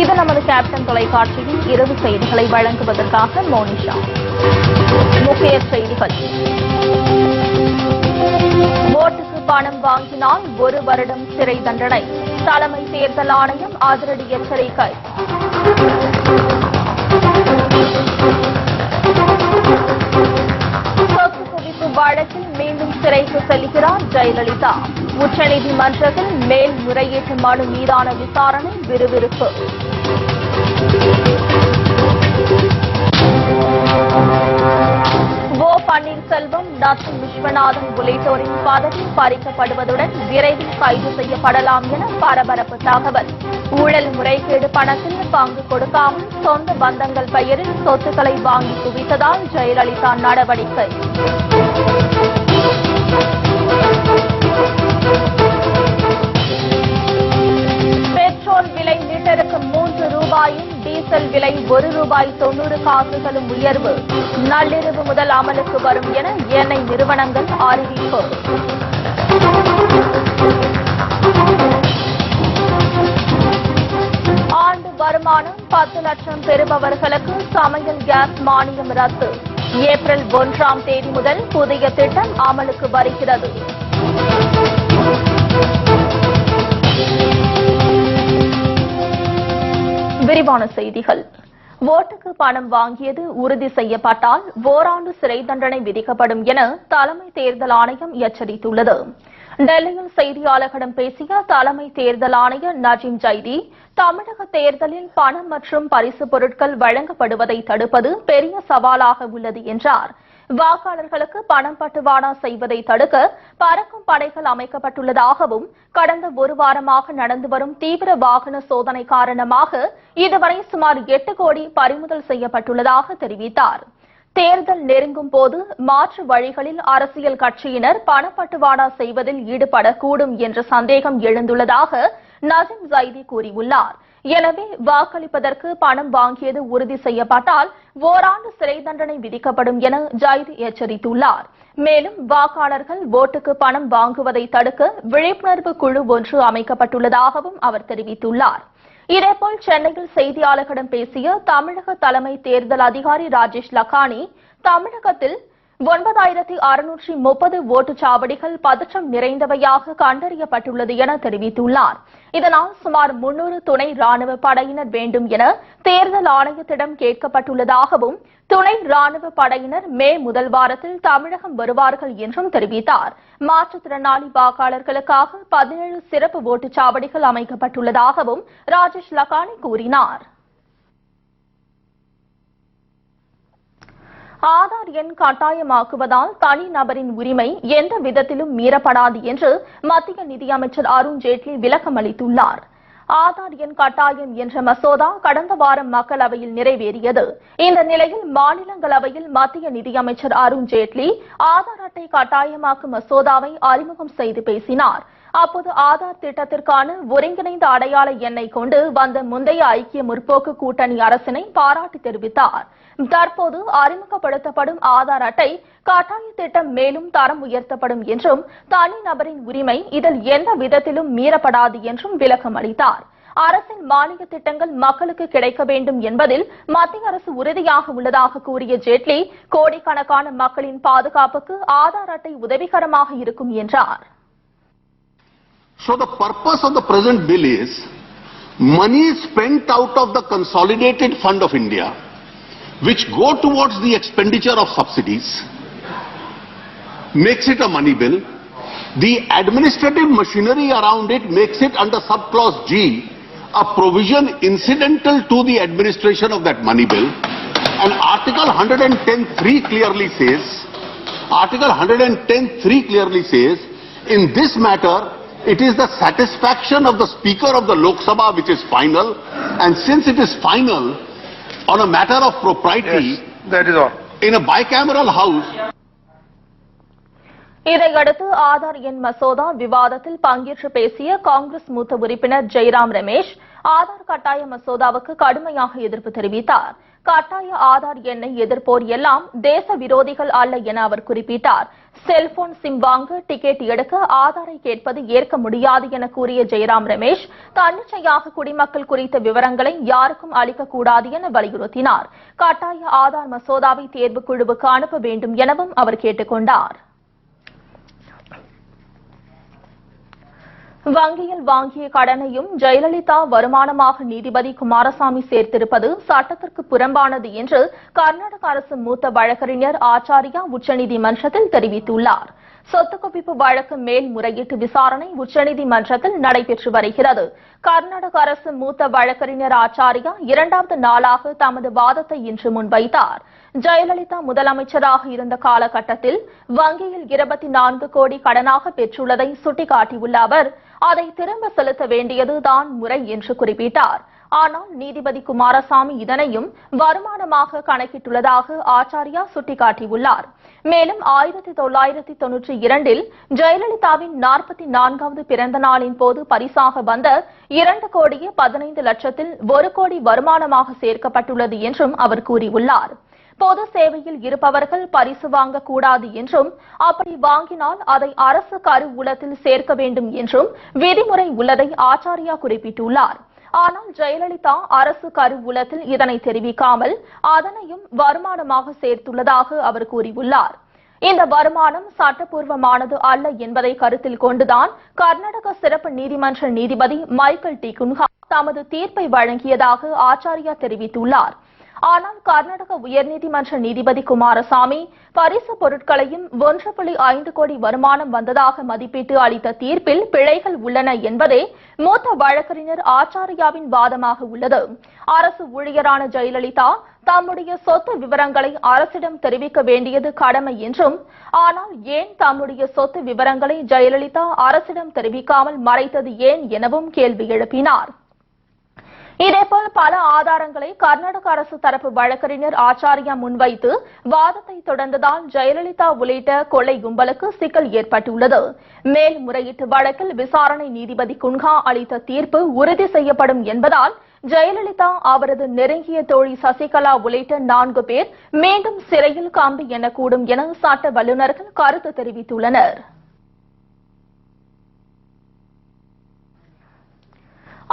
இது நமது கேப்டன் தொலைக்காட்சியின் இரவு செய்திகளை வழங்குவதற்காக மோனிஷா. முக்கிய செய்திகள்: ஓட்டுக்கு பணம் வாங்கினால் 1 வருடம் சிறை தண்டனை, தலைமை தேர்தல் ஆணையம் அதிரடி எச்சரிக்கை. சொத்து குவிப்பு வழக்கில் மீண்டும் சிறைக்கு செல்கிறார் ஜெயலலிதா. உச்சநீதிமன்றத்தில் மேல்முறையீட்டு மனு மீதான விசாரணை விறுவிறுப்பு. ஓ பன்னீர்செல்வம், நத்தம் விஸ்வநாதன் உள்ளிட்டோரின் பதவி பறிக்கப்படுவதுடன் விரைவில் கைது செய்யப்படலாம் என பரபரப்பு தகவல். ஊழல் முறைகேடு பணத்தில் பங்கு கொடுக்காமல் சொந்த பந்தங்கள் பெயரில் சொத்துக்களை வாங்கி குவித்ததால் ஜெயலலிதா நடவடிக்கை. பெட்ரோல் விலை லிட்டருக்கு 3 ரூபாயும், டீசல் விலை ₹1.90 உயர்வு நள்ளிரவு முதல் அமலுக்கு வரும் என எண்ணெய் நிறுவனங்கள் அறிவிப்பு. ஆண்டு வருமானம் 10 லட்சம் பெறுபவர்களுக்கு சமையல் கேஸ் மானியம் ரத்து. ஏப்ரல் 1ஆம் தேதி முதல் புதிய திட்டம் அமலுக்கு வருகிறது. விரிவான செய்திகள். ஓட்டுக்கு பணம் வாங்கியது உறுதி செய்யப்பட்டால் ஓராண்டு சிறை தண்டனை விதிக்கப்படும் என தலைமை தேர்தல் ஆணையம் எச்சரித்துள்ளது. டெல்லியில் செய்தியாளர்களிடம் பேசிய தலைமை தேர்தல் ஆணையர் நஜீம் ஜைதி, தமிழக தேர்தலில் பணம் மற்றும் பரிசு பொருட்கள் வழங்கப்படுவதை தடுப்பது பெரிய சவாலாக உள்ளது என்றார். வாக்காளர்களுக்கு பணம் பட்டுவாடா செய்வதை தடுக்க பறக்கும் படைகள் அமைக்கப்பட்டுள்ளதாகவும், கடந்த 1 வாரமாக நடந்து வரும் தீவிர வாகன சோதனை காரணமாக இதுவரை சுமார் 8 கோடி பறிமுதல் செய்யப்பட்டுள்ளதாக தெரிவித்தார். தேர்தல் நெருங்கும் போது மாற்று வழிகளில் அரசியல் கட்சியினர் பணப்பட்டுவாடா செய்வதில் ஈடுபடக்கூடும் என்ற சந்தேகம் எழுந்துள்ளதாக நஜீம் ஜைதி கூறியுள்ளார். எனவே வாக்களிப்பதற்கு பணம் வாங்கியது உறுதி செய்யப்பட்டால் ஓராண்டு சிறை தண்டனை விதிக்கப்படும் என ஜைதி எச்சரித்துள்ளார். மேலும் வாக்காளர்கள் ஓட்டுக்கு பணம் வாங்குவதை தடுக்க விழிப்புணர்வு குழு ஒன்று அமைக்கப்பட்டுள்ளதாகவும் அவர் தெரிவித்துள்ளார். இதேபோல் சென்னையில் செய்தியாளர்களிடம் பேசிய தமிழக தலைமை தேர்தல் அதிகாரி ராஜேஷ் லக்கானி, தமிழகத்தில் 9630 ஓட்டுச்சாவடிகள் பதற்றம் நிறைந்தவையாக கண்டறியப்பட்டுள்ளது என தெரிவித்துள்ளார். இதனால் சுமார் 300 துணை ராணுவ படையினர் வேண்டும் என தேர்தல் ஆணையத்திடம் கேட்கப்பட்டுள்ளதாகவும், துணை ராணுவ படையினர் மே முதல் வாரத்தில் தமிழகம் வருவார்கள் என்றும் தெரிவித்தார். மாற்றுத்திறனாளி வாக்காளர்களுக்காக 17 சிறப்பு ஓட்டுச்சாவடிகள் அமைக்கப்பட்டுள்ளதாகவும் ராஜேஷ் லக்கானி கூறினார். ஆதார் எண் கட்டாயமாக்குவதால் தனிநபரின் உரிமை எந்த விதத்திலும் மீறப்படாது என்று மத்திய நிதியமைச்சர் அருண் ஜேட்லி விளக்கம் அளித்துள்ளார். ஆதார் எண் கட்டாயம் என்ற மசோதா கடந்த வாரம் மக்களவையில் நிறைவேறியது. இந்த நிலையில் மாநிலங்களவையில் மத்திய நிதியமைச்சர் அருண் ஜேட்லி ஆதார் அட்டை கட்டாயமாக்கும் மசோதாவை அறிமுகம் செய்து பேசினார். அப்போது ஆதார் திட்டத்திற்கான ஒருங்கிணைந்த அடையாள எண்ணை கொண்டு வந்த முந்தைய ஐக்கிய முற்போக்கு கூட்டணி அரசினை பாராட்டு தெரிவித்தார். தற்போது அறிமுகப்படுத்தப்படும் ஆதார் அட்டை கட்டாய திட்டம் மேலும் தரம் உயர்த்தப்படும் என்றும், தனிநபரின் உரிமை இதில் எந்த விதத்திலும் மீறப்படாது என்றும் விளக்கம் அளித்தார். அரசின் மானிய திட்டங்கள் மக்களுக்கு கிடைக்க வேண்டும் என்பதில் மத்திய அரசு உறுதியாக உள்ளதாக கூறிய ஜேட்லி, கோடிக்கணக்கான மக்களின் பாதுகாப்புக்கு ஆதார் அட்டை உதவிகரமாக இருக்கும் என்றார். So the purpose of the present bill is money spent out of the consolidated fund of India, which go towards the expenditure of subsidies, makes it a money bill. The administrative machinery around it makes it under subclause G a provision incidental to the administration of that money bill. And Article 110(3) clearly says, in this matter, it is the satisfaction of the Speaker of the Lok Sabha which is final, and since it is final on a matter of propriety, yes, that is all. in a bicameral house. இதையடுத்து ஆதார் எண் மசோதா விவாதத்தில் பங்கேற்று பேசிய காங்கிரஸ் மூத்த உறுப்பினர் ஜெய்ராம் ரமேஷ் ஆதார் கட்டாய மசோதாவுக்கு கடுமையாக எதிர்ப்பு தெரிவித்தார். கட்டாய ஆதார் எண்ணை எதிர்ப்போர் எல்லாம் தேச விரோதிகள் அல்ல என அவர் குறிப்பிட்டார். செல்போன் சிம் வாங்க டிக்கெட் எடுக்க ஆதாரை கேட்பது ஏற்க முடியாது என கூறிய ஜெய்ராம் ரமேஷ் தன்னிச்சையாக குடிமக்கள் குறித்த விவரங்களை யாருக்கும் அளிக்கக்கூடாது என வலியுறுத்தினார். கட்டாய ஆதார் மசோதாவை தேர்வுக்குழுவுக்கு அனுப்ப வேண்டும் எனவும் அவர் கேட்டுக் கொண்டார். வங்கியில் வாங்கிய கடனையும் ஜெயலலிதா வருமானமாக நீதிபதி குமாரசாமி சேர்த்திருப்பது சட்டத்திற்கு புறம்பானது என்று கர்நாடக அரசு மூத்த வழக்கறிஞர் ஆச்சாரியா உச்சநீதிமன்றத்தில் தெரிவித்துள்ளார். சொத்து குவிப்பு வழக்கு மேல்முறையீட்டு விசாரணை உச்சநீதிமன்றத்தில் நடைபெற்று வருகிறது. கர்நாடக அரசு மூத்த வழக்கறிஞர் ஆச்சாரியா இரண்டாவது நாளாக தமது வாதத்தை இன்று முன்வைத்தார். ஜெயலலிதா முதலமைச்சராக இருந்த காலகட்டத்தில் வங்கியில் 24 கோடி கடனாக பெற்றுள்ளதை சுட்டிக்காட்டியுள்ள அவர் அதை திரும்ப செலுத்த வேண்டியதுதான் முறை என்று குறிப்பிட்டார். ஆனால் நீதிபதி குமாரசாமி இதனையும் வருமானமாக கணக்கிட்டுள்ளதாக ஆச்சாரியா சுட்டிக்காட்டியுள்ளார். மேலும் 1992இல் ஜெயலலிதாவின் 44வது பிறந்த நாளின் போது பரிசாக வந்த 2 கோடியே 15 லட்சத்தில் 1 கோடி வருமானமாக சேர்க்கப்பட்டுள்ளது என்றும் அவர் கூறியுள்ளார். பொது சேவையில் இருப்பவர்கள் பரிசு வாங்கக்கூடாது என்றும் அப்படி வாங்கினால் அதை அரசு கருவூலத்தில் சேர்க்க வேண்டும் என்றும் விதிமுறை உள்ளதை ஆச்சாரியா குறிப்பிட்டுள்ளார். ஆனால் ஜெயலலிதா அரசு கருவூலத்தில் இதனை தெரிவிக்காமல் அதனையும் வருமானமாக சேர்த்துள்ளதாக அவர் கூறியுள்ளார். இந்த வருமானம் சட்டப்பூர்வமானது அல்ல என்பதை கருத்தில் கொண்டுதான் கர்நாடக சிறப்பு நீதிமன்ற நீதிபதி மைக்கேல் டி குன்ஹா தமது தீர்ப்பை வழங்கியதாக ஆச்சாரியா தெரிவித்துள்ளார். ஆனால் கர்நாடக உயர்நீதிமன்ற நீதிபதி குமாரசாமி பரிசு பொருட்களையும் 1.5 கோடி வருமானம் வந்ததாக மதிப்பிட்டு அளித்த தீர்ப்பில் பிழைகள் உள்ளன என்பதே மூத்த வழக்கறிஞர் ஆச்சாரியாவின் வாதமாக உள்ளது. அரசு ஊழியரான ஜெயலலிதா தம்முடைய சொத்து விவரங்களை அரசிடம் தெரிவிக்க வேண்டியது கடமை என்றும், ஆனால் ஏன் தம்முடைய சொத்து விவரங்களை ஜெயலலிதா அரசிடம் தெரிவிக்காமல் மறைத்தது ஏன் எனவும் கேள்வி எழுப்பினார். இதேபோல் பல ஆதாரங்களை கர்நாடக அரசு தரப்பு வழக்கறிஞர் ஆச்சாரியா முன்வைத்து வாதத்தை தொடர்ந்ததால் ஜெயலலிதா உள்ளிட்ட கொள்ளை கும்பலுக்கு சிக்கல் ஏற்பட்டுள்ளது. மேல்முறையீட்டு வழக்கில் விசாரணை நீதிபதி குன்ஹா அளித்த தீர்ப்பு உறுதி செய்யப்படும் என்பதால் ஜெயலலிதா, அவரது நெருங்கிய தோழி சசிகலா உள்ளிட்ட 4 பேர் மீண்டும் சிறையில் கம்பி எண்ணக்கூடும் என சட்ட வல்லுநர்கள் கருத்து தெரிவித்துள்ளனர்.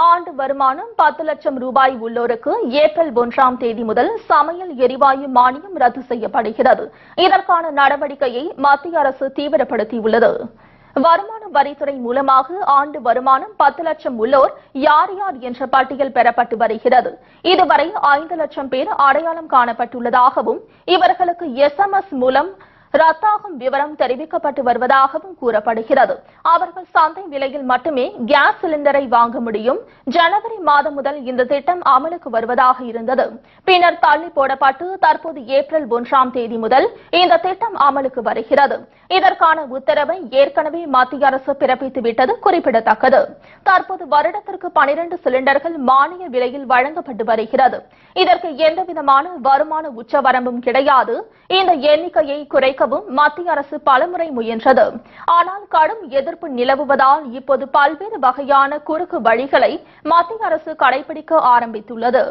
ஆண்டு வருமானம் 10 லட்சம் ரூபாய் உள்ளோருக்கு ஏப்ரல் 1ஆம் தேதி முதல் சமையல் எரிவாயு மானியம் ரத்து செய்யப்படுகிறது. இதற்கான நடவடிக்கையை மத்திய அரசு தீவிரப்படுத்தியுள்ளது. வருமான வரித்துறை மூலமாக ஆண்டு வருமானம் 10 லட்சம் உள்ளோர் யார் யார் என்ற பட்டியல் பெறப்பட்டு வருகிறது. இதுவரை 5 லட்சம் பேர் அடையாளம் காணப்பட்டுள்ளதாகவும் இவர்களுக்கு SMS மூலம் ரத்தாகும் விவரம் தெரிவிக்கப்பட்டு வருவதாகவும் கூறப்படுகிறது. அவர்கள் சந்தை விலையில் மட்டுமே கேஸ் சிலிண்டரை வாங்க முடியும். ஜனவரி மாதம் முதல் இந்த திட்டம் அமலுக்கு வருவதாக இருந்தது. பின்னர் தள்ளி போடப்பட்டு தற்போது ஏப்ரல் 1ஆம் தேதி முதல் இந்த திட்டம் அமலுக்கு வருகிறது. இதற்கான உத்தரவை ஏற்கனவே மத்திய அரசு பிறப்பித்துவிட்டது குறிப்பிடத்தக்கது. தற்போது வருடத்திற்கு 12 சிலிண்டர்கள் மானிய விலையில் வழங்கப்பட்டு வருகிறது. இதற்கு எந்தவிதமான வருமான உச்சவரம்பும் கிடையாது. இந்த எண்ணிக்கையை குறைக்கவும் மத்திய அரசு பலமுறை முயன்றது. ஆனால் கடும் எதிர்ப்பு நிலவுவதால் இப்போது பல்வேறு வகையான குறுக்கு வழிகளை மத்திய அரசு கடைபிடிக்க ஆரம்பித்துள்ளது.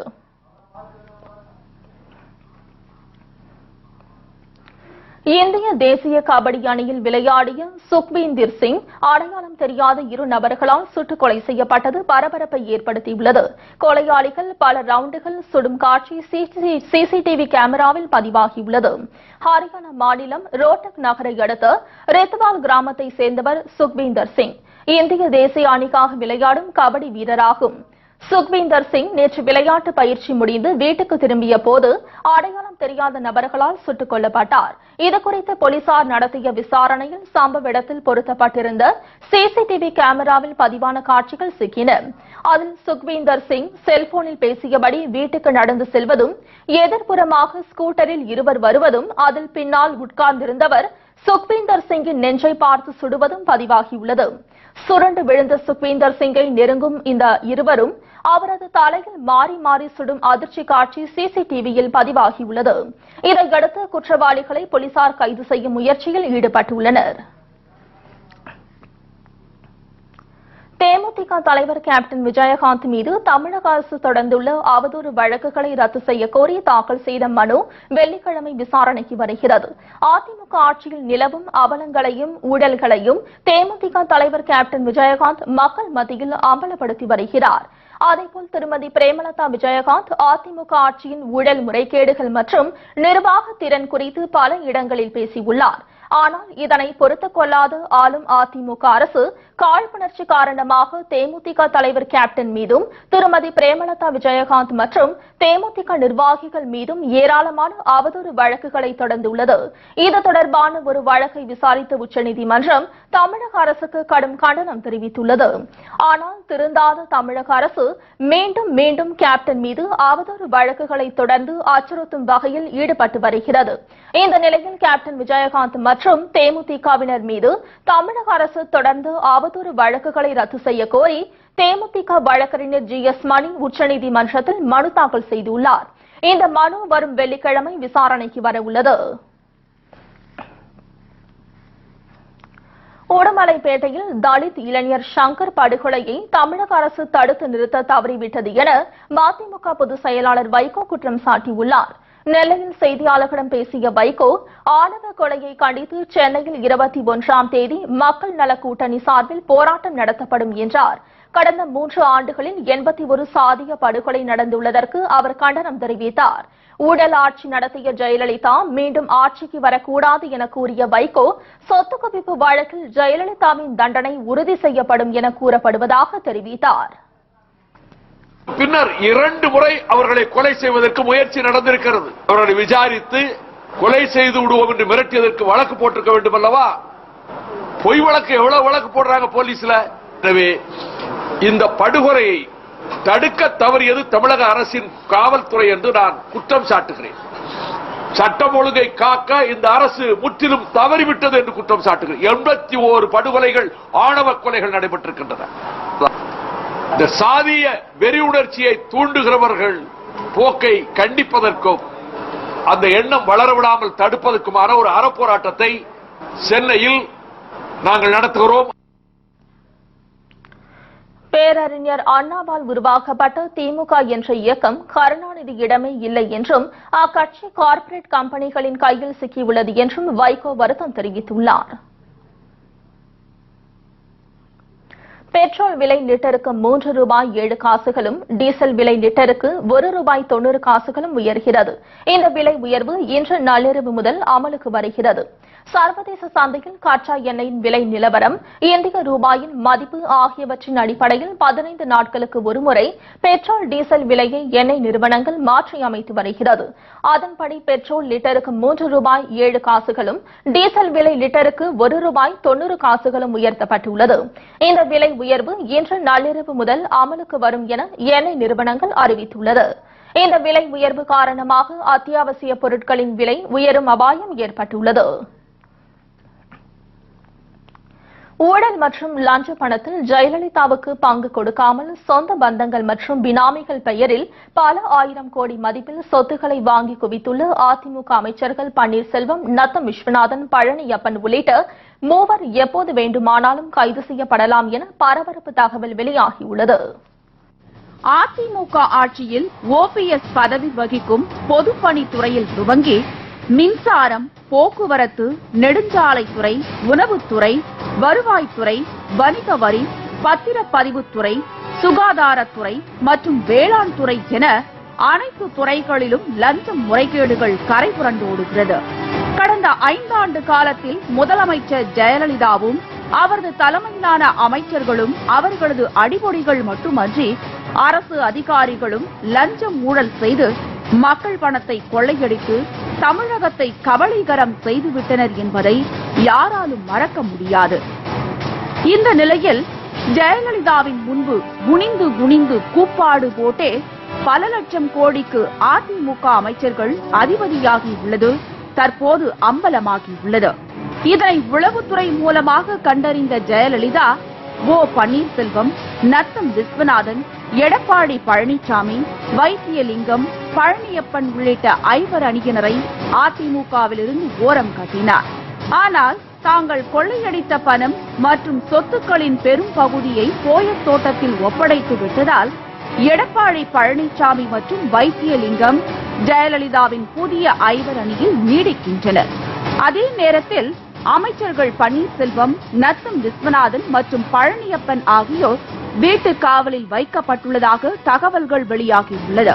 இந்திய தேசிய கபடி அணியில் விளையாடிய சுக்வீந்தர் சிங் அடையாளம் தெரியாத 2 நபர்களால் சுட்டுக் கொலை செய்யப்பட்டது பரபரப்பை ஏற்படுத்தியுள்ளது. கொலையாளிகள் பல ரவுண்டுகள் சுடும் காட்சி சிசிடிவி கேமராவில் பதிவாகியுள்ளது. ஹரியானா மாநிலம் ரோட்டக் நகரை அடுத்த ரெத்வால் கிராமத்தை சேர்ந்தவர் சுக்வீந்தர் சிங். இந்திய தேசிய அணிக்காக விளையாடும் கபடி வீரராகும். சுக்வீந்தர் சிங் நேற்று விளையாட்டு பயிற்சி முடிந்து வீட்டுக்கு திரும்பிய போது அடையாளம் தெரியாத நபர்களால் சுட்டுக் கொல்லப்பட்டார். இதுகுறித்து போலீசார் நடத்திய விசாரணையில் சம்பவ இடத்தில் பொருத்தப்பட்டிருந்த சிசிடிவி கேமராவில் பதிவான காட்சிகள் சிக்கின. அதில் சுக்வீந்தர் சிங் செல்போனில் பேசியபடி வீட்டுக்கு நடந்து செல்வதும், எதிர்ப்புறமாக ஸ்கூட்டரில் இருவர் வருவதும், அதில் பின்னால் உட்கார்ந்திருந்தவர் சுக்வீந்தர் சிங்கின் நெஞ்சை பார்த்து சுடுவதும் பதிவாகியுள்ளது. சுரண்டு விழுந்த சுக்வீந்தர் சிங்கை நெருங்கும் இந்த இருவரும் அவரது தலையில் மாறி மாறி சுடும் அதிர்ச்சி காட்சி சிசிடிவியில் பதிவாகியுள்ளது. இதையடுத்து குற்றவாளிகளை போலீசார் கைது செய்யும் முயற்சியில் ஈடுபட்டுள்ளனர். தேமுதிக தலைவர் கேப்டன் விஜயகாந்த் மீது தமிழக அரசு தொடர்ந்துள்ள அவதூறு வழக்குகளை ரத்து செய்ய கோரி தாக்கல் செய்த மனு வெள்ளிக்கிழமை விசாரணைக்கு வருகிறது. அதிமுக ஆட்சியில் நிலவும் அவலங்களையும் ஊழல்களையும் தேமுதிக தலைவர் கேப்டன் விஜயகாந்த் மக்கள் மத்தியில் அம்பலப்படுத்தி வருகிறார். அதேபோல் திருமதி பிரேமலதா விஜயகாந்த் அதிமுக ஆட்சியின் ஊழல் முறைகேடுகள் மற்றும் நிர்வாக திறன் குறித்து பல இடங்களில் பேசியுள்ளார். ஆனால் இதனை பொறுத்துக் கொள்ளாத ஆளும் அதிமுக அரசு காழ்ப்புணர்ச்சி காரணமாக தேமுதிக தலைவர் கேப்டன் மீதும் திருமதி பிரேமலதா விஜயகாந்த் மற்றும் தேமுதிக நிர்வாகிகள் மீதும் ஏராளமான அவதூறு வழக்குகளை தொடர்ந்துள்ளது. இது தொடர்பான ஒரு வழக்கை விசாரித்த உச்சநீதிமன்றம் தமிழக அரசுக்கு கடும் கண்டனம் தெரிவித்துள்ளது. ஆனால் திருந்தாத தமிழக அரசு மீண்டும் மீண்டும் கேப்டன் மீது அவதூறு வழக்குகளை தொடர்ந்து அச்சுறுத்தும் வகையில் ஈடுபட்டு வருகிறது. இந்த நிலையில் கேப்டன் விஜயகாந்த் மற்றும் தேமுதிகவினர் மீது தமிழக அரசு தொடர்ந்து அவதூறு வழக்குகளை ரத்து செய்ய கோரி தேமுதிக வழக்கறிஞர் GS மணி உச்சநீதிமன்றத்தில் மனு தாக்கல் செய்துள்ளார். இந்த மனு வரும் வெள்ளிக்கிழமை விசாரணைக்கு வரவுள்ளது. உடுமலைப்பேட்டையில் தலித் இளைஞர் சங்கர் படுகொலையை தமிழக அரசு தடுத்து நிறுத்த தவறிவிட்டது என மதிமுக பொதுச் செயலாளர் வைகோ குற்றம் சாட்டியுள்ளார். நெல்லையில் செய்தியாளர்களிடம் பேசிய வைகோ, ஆணவ கொலையை கண்டித்து சென்னையில் 21ஆம் தேதி மக்கள் நல கூட்டணி சார்பில் போராட்டம் நடத்தப்படும் என்றார். கடந்த 3 ஆண்டுகளில் 81 சாதிய படுகொலை நடந்துள்ளதற்கு அவர் கண்டனம் தெரிவித்தார். ஊழல் ஆட்சி நடத்திய ஜெயலலிதா மீண்டும் ஆட்சிக்கு வரக்கூடாது என கூறிய வைகோ, சொத்து குவிப்பு வழக்கில் ஜெயலலிதாவின் தண்டனை உறுதி செய்யப்படும் என கூறப்படுவதாக தெரிவித்தார். பின்னர் 2 முறை அவர்களை கொலை செய்வதற்கு முயற்சி நடந்திருக்கிறது. அவர்களை விசாரித்து கொலை செய்து விடுவோம் என்று மிரட்டியதற்கு வழக்கு போட்டிருக்க வேண்டும் அல்லவா? பொய் வழக்கு எவ்வளவு வழக்கு போடுறாங்க போலீஸ்ல. எனவே இந்த படுகொலையை தடுக்க தவறியது தமிழக அரசின் காவல்துறை என்று நான் குற்றம் சாட்டுகிறேன். சட்டம் ஒழுங்கை காக்க இந்த அரசு முற்றிலும் தவறிவிட்டது என்று குற்றம் சாட்டுகிறேன். 81 படுகொலைகள் ஆணவ கொலைகள் நடைபெற்றிருக்கின்றன. இந்த சாதிய வெறி உணர்ச்சியை தூண்டுகிறவர்கள் போக்கை கண்டிப்பதற்கும் அந்த எண்ணம் வளரவிடாமல் தடுப்பதற்குமான ஒரு அறப்போராட்டத்தை சென்னையில் நாங்கள் நடத்துகிறோம். பேரறிஞர் அண்ணாவால் உருவாக்கப்பட்ட திமுக என்ற இயக்கம் கருணாநிதியிடமே இல்லை என்றும் அக்கட்சி கார்ப்பரேட் கம்பெனிகளின் கையில் சிக்கியுள்ளது என்றும் வைகோ வருத்தம் தெரிவித்துள்ளார். பெட்ரோல் விலை லிட்டருக்கு 3 ரூபாய் 7 காசுகளும், டீசல் விலை லிட்டருக்கு 1 ரூபாய் 90 காசுகளும் உயர்கிறது. இந்த விலை உயர்வு இன்று நள்ளிரவு முதல் அமலுக்கு வருகிறது. சர்வதேச சந்தையில் கச்சா எண்ணெயின் விலை நிலவரம், இந்திய ரூபாயின் மதிப்பு ஆகியவற்றின் அடிப்படையில் 15 நாட்களுக்கு ஒருமுறை பெட்ரோல் டீசல் விலையை எண்ணெய் நிறுவனங்கள் மாற்றி அமைத்து வருகிறது. அதன்படி பெட்ரோல் லிட்டருக்கு 3 ரூபாய் 7 காசுகளும், டீசல் விலை லிட்டருக்கு 1 ரூபாய் 90 காசுகளும் உயர்த்தப்பட்டுள்ளது. இந்த விலை உயர்வு இன்று நள்ளிரவு முதல் அமலுக்கு வரும் என எண்ணெய் நிறுவனங்கள் அறிவித்துள்ளது. இந்த விலை உயர்வு காரணமாக அத்தியாவசிய பொருட்களின் விலை உயரும் அபாயம் ஏற்பட்டுள்ளது. ஊழல் மற்றும் லஞ்ச பணத்தில் ஜெயலலிதாவுக்கு பங்கு கொடுக்காமல் சொந்த பந்தங்கள் மற்றும் பினாமிகள் பெயரில் பல ஆயிரம் கோடி மதிப்பில் சொத்துக்களை வாங்கி குவித்துள்ள அதிமுக அமைச்சர்கள் பன்னீர்செல்வம், நத்தம் விஸ்வநாதன், பழனியப்பன் உள்ளிட்ட 3 எப்போது வேண்டுமானாலும் கைது செய்யப்படலாம் என பரபரப்பு தகவல் வெளியாகியுள்ளது. அதிமுக ஆட்சியில் OPS பதவி வகிக்கும் பொதுப்பணித்துறையில் துவங்கி மின்சாரம், போக்குவரத்து, நெடுஞ்சாலைத்துறை, உணவுத்துறை, வருவாய்த்துறை, வணிக வரி, பத்திரப்பதிவுத்துறை, சுகாதாரத்துறை மற்றும் வேளாண் துறை என அனைத்து துறைகளிலும் லஞ்ச முறைகேடுகள் கரைபுரண்டோடுகிறது. கடந்த 5 ஆண்டு காலத்தில் முதலமைச்சர் ஜெயலலிதாவும் அவரது தலைமையிலான அமைச்சர்களும் அவர்களது அடிப்பொடிகள் மட்டுமன்றி அரசு அதிகாரிகளும் லஞ்சம் ஊழல் செய்து மக்கள் பணத்தை கொள்ளையடித்து தமிழகத்தை கபளீகரம் செய்துவிட்டனர் என்பதை யாராலும் மறக்க முடியாது. இந்த நிலையில் ஜெயலலிதாவின் முன்பு குனிந்து குனிந்து கூப்பாடு போட்டே பல லட்சம் கோடிக்கு அதிமுக அமைச்சர்கள் அதிபதியாகி உள்ளது தற்போது அம்பலமாகியுள்ளது. இதனை உளவுத்துறை மூலமாக கண்டறிந்த ஜெயலலிதா, ஓ பன்னீர்செல்வம், நத்தம் விஸ்வநாதன், எடப்பாடி பழனிசாமி, வைத்தியலிங்கம், பழனியப்பன் உள்ளிட்ட 5 அணியினரை அதிமுகவிலிருந்து ஓரம் கட்டினார். ஆனால் தாங்கள் கொள்ளையடித்த பணம் மற்றும் சொத்துக்களின் பெரும் பகுதியை போயஸ் தோட்டத்தில் ஒப்படைத்து விட்டதால் எடப்பாடி பழனிசாமி மற்றும் வைத்தியலிங்கம் ஜெயலலிதாவின் புதிய 5 அணியில் நீடிக்கின்றனர். அதே நேரத்தில் அமைச்சர்கள் பன்னீர்செல்வம், நத்தம் விஸ்வநாதன் மற்றும் பழனியப்பன் ஆகியோர் வீட்டு காவலில் வைக்கப்பட்டுள்ளதாக தகவல்கள் வெளியாகியுள்ளது.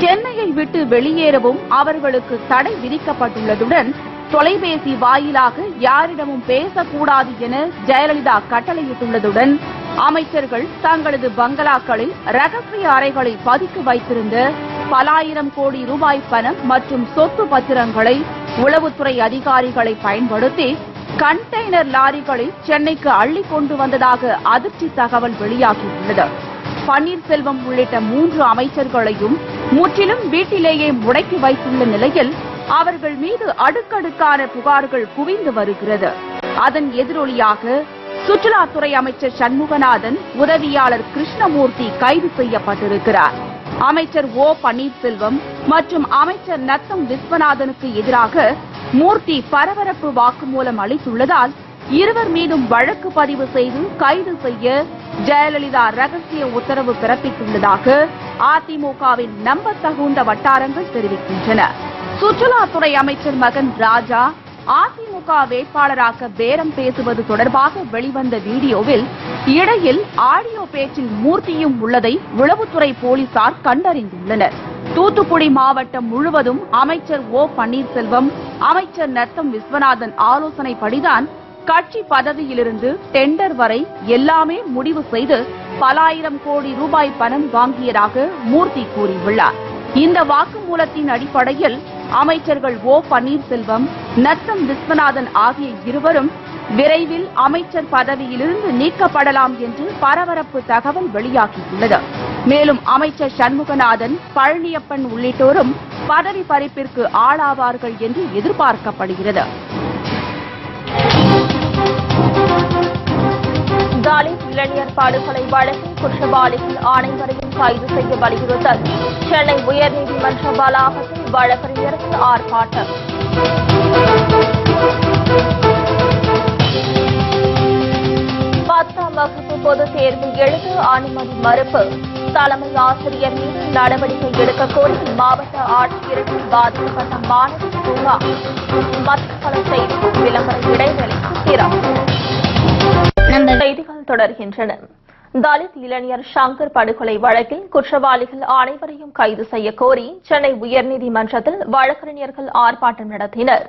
சென்னையை விட்டு வெளியேறவும் அவர்களுக்கு தடை விதிக்கப்பட்டுள்ளதுடன் தொலைபேசி வாயிலாக யாரிடமும் பேசக்கூடாது என ஜெயலலிதா கட்டளையிட்டுள்ளதுடன் அமைச்சர்கள் தங்களது பங்களாக்களில் ரகசிய அறைகளை பதுக்கி வைத்திருந்த பல ஆயிரம் கோடி ரூபாய் பணம் மற்றும் சொத்து பத்திரங்களை உளவுத்துறை அதிகாரிகளை பயன்படுத்தி கண்டெய்னர் லாரிகளில் சென்னைக்கு அள்ளி கொண்டு வந்ததாக அதிர்ச்சி தகவல் வெளியாகியுள்ளது. பன்னீர்செல்வம் உள்ளிட்ட 3 அமைச்சர்களையும் முற்றிலும் வீட்டிலேயே முடக்கி வைத்துள்ள நிலையில் அவர்கள் மீது அடுக்கடுக்கான புகார்கள் குவிந்து வருகிறது. அதன் எதிரொலியாக சுற்றுலாத்துறை அமைச்சர் சண்முகநாதன், உதவியாளர் கிருஷ்ணமூர்த்தி கைது செய்யப்பட்டிருக்கிறார். அமைச்சர் ஓ பன்னீர்செல்வம் மற்றும் அமைச்சர் நத்தம் விஸ்வநாதனுக்கு எதிராக மூர்த்தி பரபரப்பு வாக்குமூலம் அளித்துள்ளதால் இருவர் மீதும் வழக்கு பதிவு செய்து கைது செய்ய ஜெயலலிதா ரகசிய உத்தரவு பிறப்பித்துள்ளதாக அதிமுகவின் நம்பத்தகுந்த வட்டாரங்கள் தெரிவிக்கின்றன. சுற்றுலாத்துறை அமைச்சர் மகன் ராஜா அதிமுக வேட்பாளராக பேரம் பேசுவது தொடர்பாக வெளிவந்த வீடியோவில் இடையில் ஆடியோ பேச்சில் மூர்த்தியும் உள்ளதை உளவுத்துறை போலீசார் கண்டறிந்துள்ளனர். தூத்துக்குடி மாவட்டம் முழுவதும் அமைச்சர் ஓ பன்னீர்செல்வம், அமைச்சர் நத்தம் விஸ்வநாதன் ஆலோசனைப்படிதான் கட்சி பதவியிலிருந்து டெண்டர் வரை எல்லாமே முடிவு செய்து பல ஆயிரம் கோடி ரூபாய் பணம் வாங்கியதாக மூர்த்தி கூறியுள்ளார். இந்த வாக்குமூலத்தின் அடிப்படையில் அமைச்சர்கள் ஓ பன்னீர்செல்வம், நத்தம் விஸ்வநாதன் ஆகிய இருவரும் விரைவில் அமைச்சர் பதவியிலிருந்து நீக்கப்படலாம் என்று பரபரப்பு தகவல் வெளியாகியுள்ளது. மேலும் அமைச்சர் சண்முகநாதன், பழனியப்பன் உள்ளிட்டோரும் பதவி பறிப்பிற்கு ஆளாவார்கள் என்று எதிர்பார்க்கப்படுகிறது. தலித் இளைஞர் படுகொலை வழக்கில் குற்றவாளிகள் அனைவரையும் கைது செய்ய வலியுறுத்தல். சென்னை உயர்நீதிமன்ற வளாகத்தில் வழக்கறிஞர்கள் ஆர்ப்பாட்டம். பத்தாம் வகுப்பு பொதுத் தேர்வு எழுத அனுமதி மறுப்பு. தலைமை ஆசிரியர் மீது நடவடிக்கை எடுக்க கோரி மாவட்ட ஆட்சியர்கள் பாதிக்கப்பட்ட மாணவர் பூங்கா. மற்ற செய்திகள் விளம்பர இடைவெளிக்கு திறம். செய்திகள் தொடர்கின்றன. தலித் இளைஞர் சங்கர் படுகொலை வழக்கில் குற்றவாளிகள் அனைவரையும் கைது செய்ய கோரி சென்னை உயர்நீதிமன்றத்தில் வழக்கறிஞர்கள் ஆர்ப்பாட்டம் நடத்தினர்.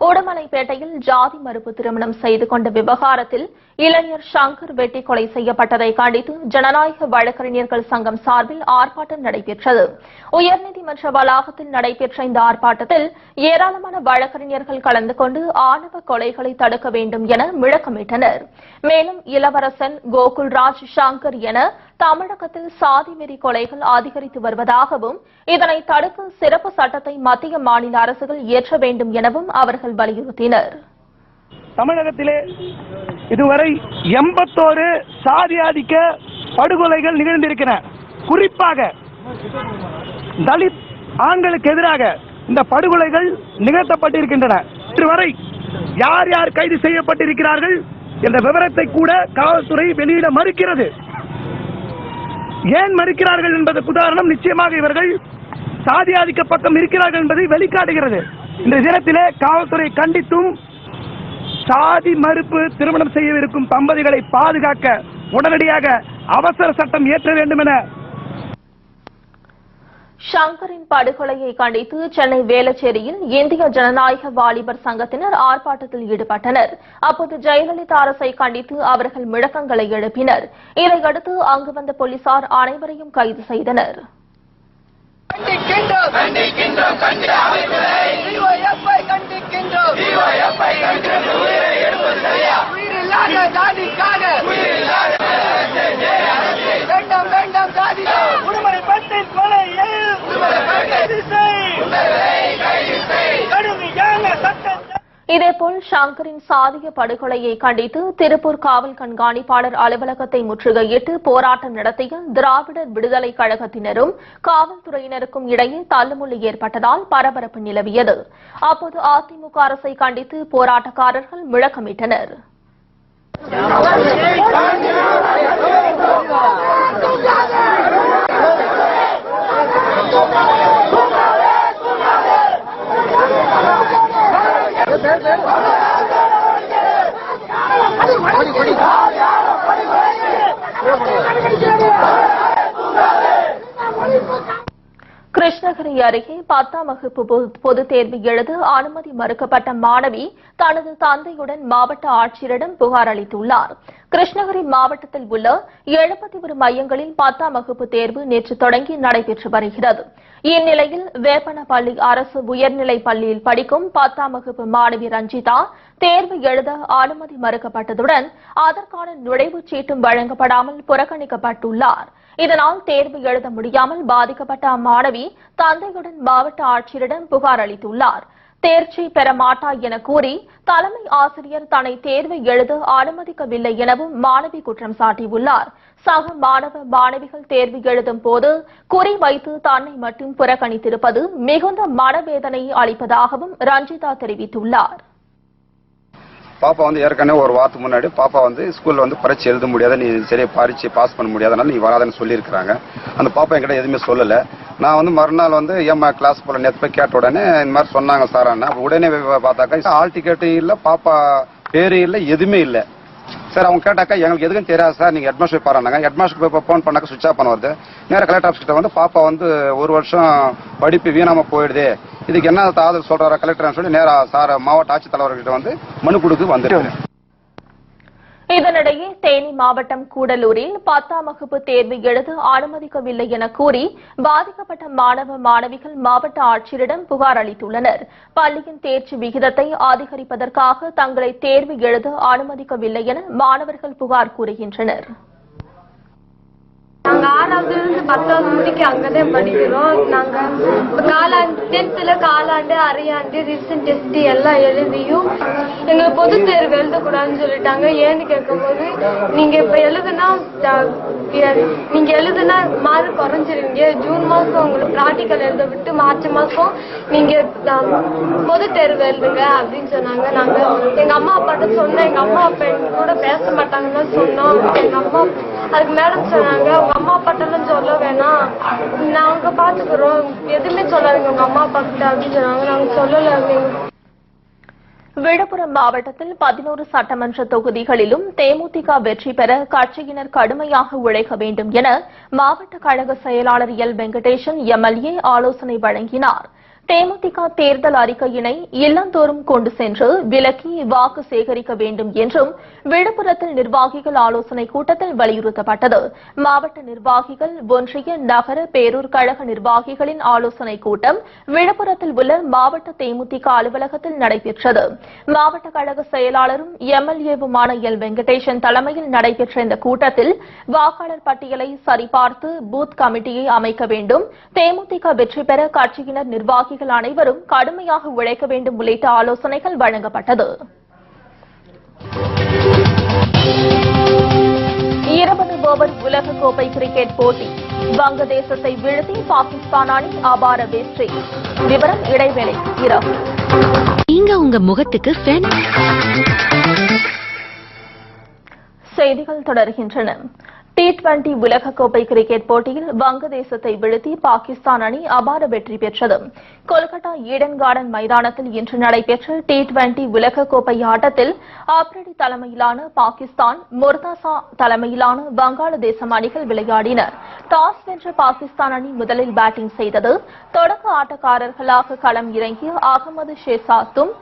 உடுமலைப்பேட்டையில் ஜாதி மறுப்பு திருமணம் செய்து கொண்ட விவகாரத்தில் இளைஞர் சங்கர் வெட்டி கொலை செய்யப்பட்டதை கண்டித்து ஜனநாயக வழக்கறிஞர்கள் சங்கம் சார்பில் ஆர்ப்பாட்டம் நடைபெற்றது. உயர்நீதிமன்ற வளாகத்தில் நடைபெற்ற இந்த ஆர்ப்பாட்டத்தில் ஏராளமான வழக்கறிஞர்கள் கலந்து கொண்டு ஆணவ கொலைகளை தடுக்க வேண்டும் என முழக்கமிட்டனர். மேலும் இளவரசன், கோகுல்ராஜ், சங்கர் என தமிழகத்தில் சாதி வெறி கொலைகள் அதிகரித்து வருவதாகவும் இதனை தடுக்க சிறப்பு சட்டத்தை மத்திய மாநில அரசுகள் இயற்ற வேண்டும் எனவும் அவர்கள் வலியுறுத்தினர். தமிழகத்திலே இதுவரை 81 சாதி ஆதிக்க படுகொலைகள் நிகழ்ந்திருக்கின்றன. குறிப்பாக தலித் ஆண்களுக்கு எதிராக இந்த படுகொலைகள் நிகழ்த்தப்பட்டிருக்கின்றன. இன்று வரை யார் யார் கைது செய்யப்பட்டிருக்கிறார்கள் என்ற விவரத்தை கூட காவல்துறை வெளியிட மறுக்கிறது. ஏன் மறுக்கிறார்கள் என்பதற்கு உதாரணம் நிச்சயமாக இவர்கள் சாதி ஆதிக்க பக்கம் இருக்கிறார்கள் என்பதை வெளிக்காட்டுகிறது. இந்த தினத்திலே காவல்துறை கண்டித்தும் சாதி மறுப்பு திருமணம் செய்யவிருக்கும் தம்பதிகளை பாதுகாக்க உடனடியாக அவசர சட்டம் இயற்ற வேண்டும் என. சங்கரின் படுகொலையை கண்டித்து சென்னை வேளச்சேரியில் இந்திய ஜனநாயக வாலிபர் சங்கத்தினர் ஆர்ப்பாட்டத்தில் ஈடுபட்டனர். அப்போது ஜெயலலிதா அரசை கண்டித்து அவர்கள் முழக்கங்களை எழுப்பினர். இதையடுத்து அங்கு வந்த போலீசார் அனைவரையும் கைது செய்தனர். இதேபோல் ஷங்கரின் சாதிய படுகொலையை கண்டித்து திருப்பூர் காவல் கண்காணிப்பாளர் அலுவலகத்தை முற்றுகையிட்டு போராட்டம் நடத்திய திராவிடர் விடுதலை கழகத்தினரும் காவல்துறையினருக்கும் இடையே தள்ளுமுள்ளு ஏற்பட்டதால் பரபரப்பு நிலவியது. அப்போது அதிமுக அரசை கண்டித்து போராட்டக்காரர்கள் முழக்கமிட்டனர். கிருஷ்ணகிரி அருகே 10ஆம் வகுப்பு பொதுத் தேர்வு எழுத அனுமதி மறுக்கப்பட்ட மாணவி தனது தந்தையுடன் மாவட்ட ஆட்சியரிடம் புகார் அளித்துள்ளார். கிருஷ்ணகிரி மாவட்டத்தில் உள்ள 71 மையங்களில் 10ஆம் வகுப்பு தேர்வு நேற்று தொடங்கி நடைபெற்று வருகிறது. இந்நிலையில் வேப்பனப்பள்ளி அரசு உயர்நிலைப் பள்ளியில் படிக்கும் 10ஆம் வகுப்பு மாணவி ரஞ்சிதா தேர்வு எழுத அனுமதி மறுக்கப்பட்டதுடன் அதற்கான நுழைவுச் சீட்டும் வழங்கப்படாமல் புறக்கணிக்கப்பட்டுள்ளார். இதனால் தேர்வு எழுத முடியாமல் பாதிக்கப்பட்ட அம்மாணவி தந்தையுடன் மாவட்ட ஆட்சியரிடம் புகார் அளித்துள்ளார். தேர்ச்சி பெற மாட்டாய் என கூறி தலைமை ஆசிரியர் தன்னை தேர்வு எழுத அனுமதிக்கவில்லை எனவும் மாணவி குற்றம் சாட்டியுள்ளார். சக மாணவ மாணவிகள் தேர்வு எழுதும் போது குறி வைத்து தன்னை மட்டும் புறக்கணித்திருப்பது மிகுந்த மனவேதனையை அளிப்பதாகவும் ரஞ்சிதா தெரிவித்துள்ளார். பாப்பா ஏற்கனவே ஒரு வாரத்துக்கு முன்னாடி பாப்பா ஸ்கூல்ல பரீட்சை எழுத முடியாத, நீ சரியா பரீட்சை பாஸ் பண்ண முடியாதனால நீ வராதுன்னு சொல்லியிருக்காங்க. அந்த பாப்பா என்கிட்ட எதுவுமே சொல்லல. நான் மறுநாள் ஏமா கிளாஸ் போல நேற்று போய் கேட்ட உடனே இந்த மாதிரி சொன்னாங்க சார். உடனே பார்த்தாக்கா ஆல் டிக்கெட்டும் இல்லை, பாப்பா பேரு இல்லை, எதுவுமே இல்லை. சார் அவங்க கேட்டாக்கா எங்களுக்கு எதுக்கும் தெரியாது சார், நீங்க ஹெட்மாஸ்டர் பாருங்க. ஹெட்மாஸ்டர் போய் போன் பண்ணாக்க சுவிட்ச் ஆஃப் பண்ண வருது. நேரம் கலெக்டர் ஆஃபீஸ் கிட்ட பாப்பா 1 வருஷம் படிப்பு வீணாம போயிடுது, இதுக்கு என்ன ஆதரவு சொல்றாரா கலெக்டர் சொல்லி நேரா சார் மாவட்ட ஆட்சித்தலைவர்கிட்ட மனு கொடுத்து வந்துட்டு. இதனிடையே தேனி மாவட்டம் கூடலூரில் 10ஆம் வகுப்பு தேர்வு எழுத அனுமதிக்கவில்லை என கூறி பாதிக்கப்பட்ட மாணவ மாணவிகள் மாவட்ட ஆட்சியரிடம் புகார் அளித்துள்ளனர். பள்ளியின் தேர்ச்சி விகிதத்தை அதிகரிப்பதற்காக தங்களை தேர்வு எழுத அனுமதிக்கவில்லை என மாணவர்கள் புகார் கூறுகின்றனர். நாங்க 6ஆவதுல 10ஆவது முடிக்க அங்கதான் படிக்கிறோம். நாங்க காலாண்டு 10th காலாண்டு அரையாண்டு ரிவிஷன் டெஸ்ட் எல்லாம் எழுதியும் எங்களுக்கு பொது தேர்வு எழுதக்கூடாதுன்னு சொல்லிட்டாங்க. ஏன்னு கேட்கும்போது நீங்க இப்ப எழுதுனா மார்க் குறைஞ்சிருவீங்க. ஜூன் மாசம் உங்களுக்கு பிராக்டிக்கல் எழுத விட்டு மார்ச் மாசம் நீங்க பொது தேர்வு எழுதுங்க அப்படின்னு சொன்னாங்க. நாங்க எங்க அம்மா அப்பாட்ட சொன்னோம். எங்க அம்மா அப்பா எங்க கூட பேச மாட்டாங்கன்னு சொன்னோம். எங்க அம்மா அதுக்கு மேடம் சொன்னாங்க அம்மா அப்பாட்டெல்லாம் சொல்ல வேணாம், நாங்க பாத்துக்கிறோம், எதுவுமே சொல்லாதீங்க உங்க அம்மா அப்பா கிட்ட அப்படின்னு சொன்னாங்க. நாங்க சொல்லல. விழுப்புரம் மாவட்டத்தில் 11 சட்டமன்ற தொகுதிகளிலும் தேமுதிக வெற்றி பெற கட்சியினர் கடுமையாக உழைக்க வேண்டும் என மாவட்ட கழக செயலாளர் எல் வெங்கடேசன் எம்எல்ஏ ஆலோசனை வழங்கினார். தேமுதிக தேர்தல் அறிக்கையினை இல்லந்தோறும் கொண்டு சென்று விலக்கி வாக்கு சேகரிக்க வேண்டும் என்றும் விழுப்புரத்தில் நிர்வாகிகள் ஆலோசனை கூட்டத்தில் வலியுறுத்தப்பட்டது. மாவட்ட நிர்வாகிகள், ஒன்றிய, நகர, பேரூர் கழக நிர்வாகிகளின் ஆலோசனை கூட்டம் விழுப்புரத்தில் உள்ள மாவட்ட தேமுதிக அலுவலகத்தில் நடைபெற்றது. மாவட்ட கழக செயலாளரும் எம்எல்ஏவுமான எல் வெங்கடேசன் தலைமையில் நடைபெற்ற இந்த கூட்டத்தில் வாக்காளர் பட்டியலை சரிபார்த்து பூத் கமிட்டியை அமைக்க வேண்டும், தேமுதிக வெற்றி பெற கட்சியினர் நிர்வாகிகள் அனைவரும் கடுமையாக உழைக்க வேண்டும் உள்ளிட்ட ஆலோசனைகள் வழங்கப்பட்டது. 20 ஓவர் உலகக்கோப்பை கிரிக்கெட் போட்டி வங்கதேசத்தை வீழ்த்தி பாகிஸ்தான் அணி அபார வெற்றி. விவரம் இடைவேளைக்கு பிறகு. நீங்க உங்க முகத்துக்கு செய்திகள் தொடர்கின்றன. T20 உலகக்கோப்பை கிரிக்கெட் போட்டியில் வங்கதேசத்தை வீழ்த்தி பாகிஸ்தான் அணி அபார வெற்றி பெற்றது. கொல்கத்தா ஈடன் கார்டன் மைதானத்தில் இன்று நடைபெற்ற T20 உலகக்கோப்பை ஆட்டத்தில் ஆப்ரடி தலைமையிலான பாகிஸ்தான், முர்தாசா தலைமையிலான வங்காளதேசம் அணிகள் விளையாடின. டாஸ் வென்ற பாகிஸ்தான் அணி முதலில் பேட்டிங் செய்தது. தொடக்க ஆட்டக்காரர்களாக களம் இறங்கிய அகமது ஷேசாத்தும்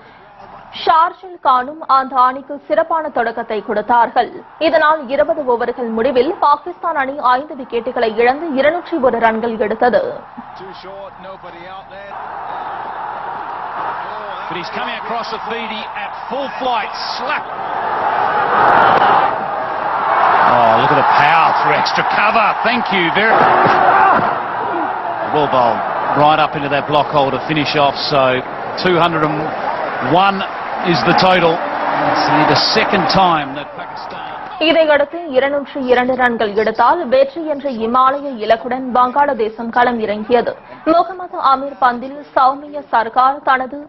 ஷார்ஜில் கானும் அந்த அணிக்கு சிறப்பான தொடக்கத்தை கொடுத்தார்கள். இதனால் 20 ஓவர்கள் முடிவில் பாகிஸ்தான் அணி 5 விக்கெட்டுகளை இழந்து 201 ரன்கள் எடுத்தது. Right up into that block hole to finish off. So 201 is the total. It's the second time that Pakistan. இதையடுத்து 202 ரன்கள் எடுத்தால் வெற்றி என்ற இமாலய இலக்குடன் வங்காளதேசம் களம் இறங்கியது. முகமது அமீர் பந்தில் சௌமிய சர்கார் தனது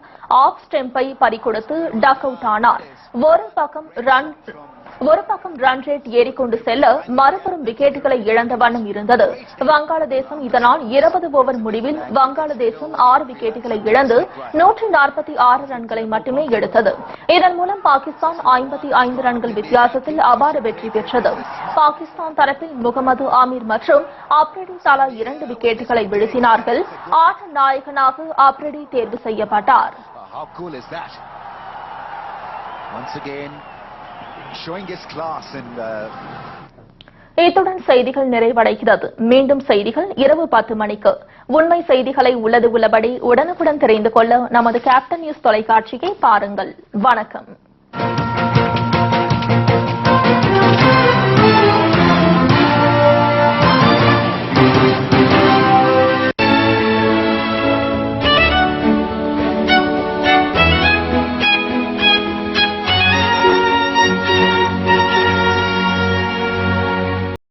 ஆஃப் ஸ்டெம்பை பறிகொடுத்து டக் அவுட் ஆனார். ஒரு பக்கம் ரன் ரேட் ஏறிக்கொண்டு செல்ல மறுபுறம் விக்கெட்டுகளை இழந்த வண்ணம் இருந்தது வங்காளதேசம். இதனால் 20 ஓவர் முடிவில் வங்காளதேசம் 6 விக்கெட்டுகளை இழந்து 146 ரன்களை மட்டுமே எடுத்தது. இதன் மூலம் பாகிஸ்தான் 55 ரன்கள் வித்தியாசத்தில் அபார வெற்றி பெற்றது. பாகிஸ்தான் தரப்பில் முகமது அமீர் மற்றும் அப்ரிடி தலா 2 விக்கெட்டுகளை வீழ்த்தினார்கள். ஆட்ட நாயகனாக அப்ரிடி தேர்வு செய்யப்பட்டார். இத்துடன் செய்திகள் நிறைவடைகிறது. மீண்டும் செய்திகள் இரவு 10 மணிக்கு. உண்மை செய்திகளை உள்ளது உள்ளபடி உடனுக்குடன் தெரிந்து கொள்ள நமது கேப்டன் நியூஸ் தொலைக்காட்சியை பாருங்கள். வணக்கம்.